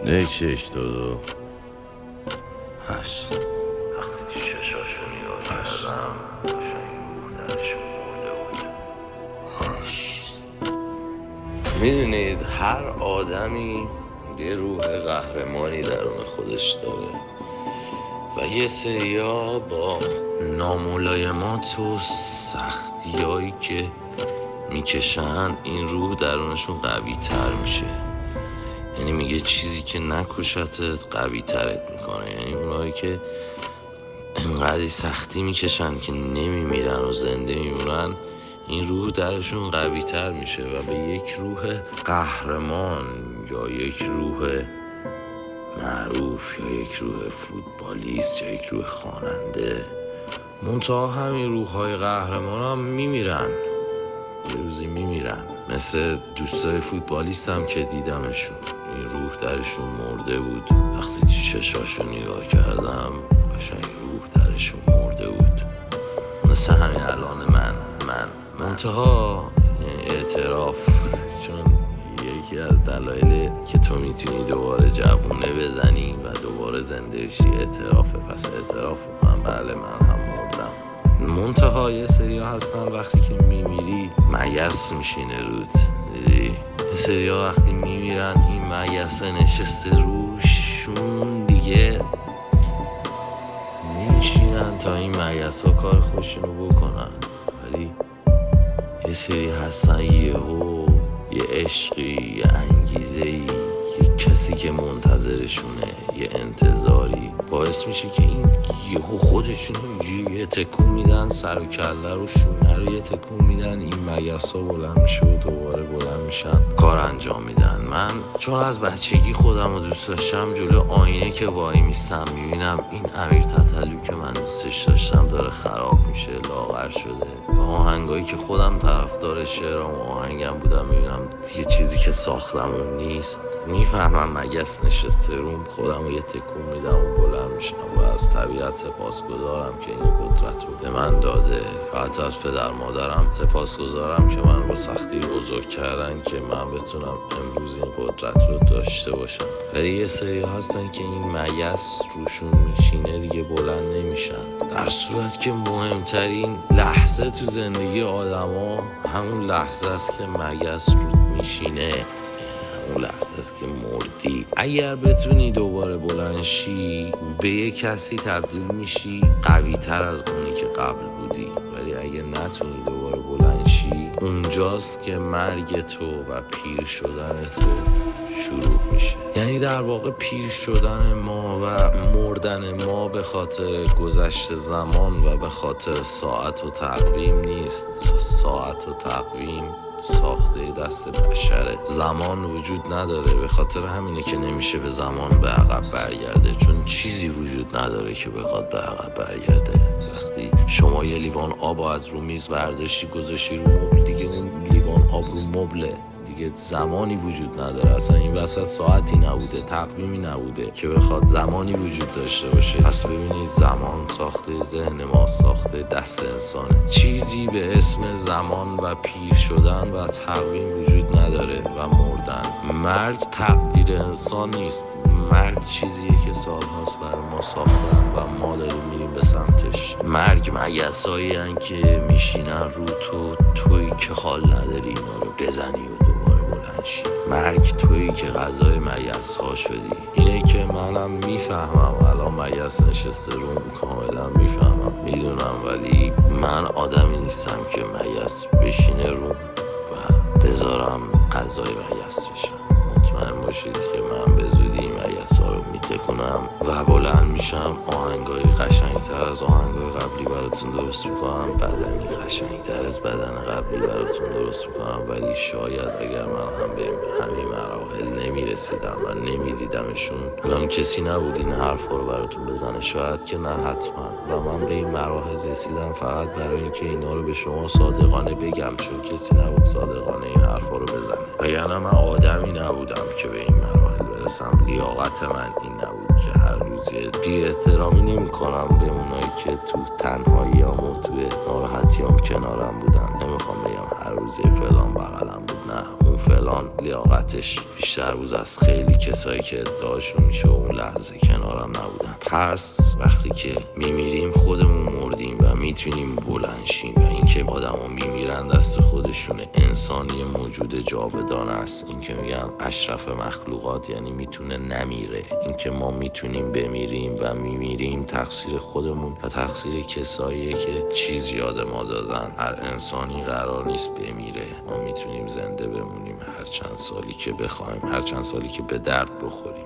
یک دو دو 8 وقتی چشاشو نگاه کردم قشنگ روح درشون مرده بود. میدونید هر آدمی یه روح قهرمانی درون خودش داره و یه سریا با ناملایمات و سختیایی که میکشن این روح درونشون قوی تر میشه. یعنی میگه چیزی که نکشتت قوی ترت میکنه. یعنی اونایی که انقدر سختی میکشن که نمیمیرن و زنده میمونن، این روح درشون قوی تر میشه و به یک روح قهرمان یا یک روح معروف یا یک روح فوتبالیست یا یک روح خواننده، منتها همین روح‌های قهرمان هم میمیرن، یه روزی میمیرن. مثل دوستای فوتبالیست هم که دیدمشون، این روح درشون مرده بود. وقتی تو چشاشو نگاه کردم قشنگ روح درشون مرده بود. مثل همین الان من منتها اعتراف، چون یکی از دلایل که تو میتونی دوباره جوونه بزنی و دوباره زنده شی اعترافه. پس اعتراف کنم بله من هم مردم. منتها یه سریا هستن وقتی که میمیری مگس میشینه رود. یه سریا وقتی میمیرن این مگسه نشسته روشون، دیگه میشینن تا این مگس ها کار خودشونو بکنن. ولی یه سری هستن یه عشقی، یه انگیزه‌ای، یه کسی که منتظرشونه، یه انتظاری باعث میشه که این یهو خودشونو یه تکون میدن، سر و کله رو شونه رو یه تکون میدن، این مگسا بلند میشه و دوباره بلند میشن کار انجام میدن. من چون از بچگی خودم رو دوست داشتم، جلو آینه که وای میستم میبینم این امیر تتلو که من دوستش داشتم داره خراب میشه، لاغر شده. آهنگایی که خودم طرفدار شعرام و آهنگم بودم میبینم یه چیزی که ساختم اون نیست. میفهمم مگس نشسته روم، خودم رو یه تکون میدم و بلند میشم و از طبیعت سپاسگزارم که این قدرت رو به من داده و حتی از پدر مادرم سپاسگزارم که من با سختی بزرگ کردن که من بتونم امروز این قدرت رو داشته باشم. ولی یه سری هستن که این مگس روشون میشینه دیگه بلند نمیشن، در صورت که مهمترین لحظه تو زندگی آدما همون لحظه است که مگس رو میشینه، اون لحظه است که مردی. اگر بتونی دوباره بلند شی به یه کسی تبدیل میشی قوی تر از اونی که قبل بودی. ولی اگر نتونی دوباره بلند شی، اونجاست که مرگ تو و پیر شدن تو شروع میشه. یعنی در واقع پیر شدن ما و مردن ما به خاطر گذشت زمان و به خاطر ساعت و تقویم نیست. ساعت و تقویم ساخته دست بشره، زمان وجود نداره. به خاطر همینه که نمیشه به زمان به عقب برگرده، چون چیزی وجود نداره که بخواد به عقب برگرده. وقتی شما یه لیوان آب از رو میز برداشتی گذاشتی رو مبل، دیگه اون لیوان آب رو مبله، دیگه زمانی وجود نداره. اصلا این وسط ساعتی نبوده، تقویمی نبوده که بخواد زمانی وجود داشته باشه. پس ببینید زمان ساخته ذهن ما، ساخته دست انسانه. چیزی به اسم زمان و پیر شدن و تقویم وجود نداره و مردن. مرگ تقدیر انسان نیست. مرگ چیزیه که سالهاست برای ما ساختن و ما داریم میریم به سمتش. مرگ مگسایی هن که میشینن رو تویی که حال نداری اینا رو بزنی و دوباره بلند شی. مرگ تویی که غذای مگس ها شدی. اینه که منم میفهمم الان مگس نشسته روم، کاملا میفهمم، میدونم. ولی من آدمی نیستم که مگس بشینه روم و بذارم غذای مگس بشم. مطمئن باشید که من به زودی مگس ها رو میتکنم و بلند میشم. آهنگای قشنگتر از آهنگای قبلی براتون درست میکنم، بدنی قشنگتر از بدن قبلی براتون درست میکنم. ولی شاید اگر من هم به همین مراحل نمیرسیدم و نمیدیدمشون، الان کسی نبود این حرف رو براتون بزنه. شاید که نه، حتما. و من به این مراحل رسیدم فقط برای اینکه اینا رو به شما صادقانه بگم، چون کسی نبود صادقانه این حرف رو بزنه. وگرنه من آدمی نبودم که به این مراحل برسم. لیاقت من این نبود که هر روز بی احترامی نمی کنم به اونایی که تو تنهاییام و تو ناراحتیام کنارم بودن. نمیخوام بگم هر روز فلان بغلم بود، نه، اون فلان انسان لیاقتش بیشتر بود از خیلی کسایی که ادعاشون میشه اون لحظه کنارم نبودن. پس وقتی که میمیریم خودمون مردیم و میتونیم بلند شیم و اینکه آدما میمیرن دست خودشونه. انسان یه موجود جاودانه است. اینکه میگم اشرف مخلوقات یعنی میتونه نمیره. اینکه ما میتونیم بمیریم و میمیریم تقصیر خودمون و تقصیر کساییه که چیز یاد ما دادن. هر انسانی قرار نیست بمیره. ما میتونیم زنده بمونیم هر چند سالی که بخوایم، هر چند سالی که به درد بخوریم.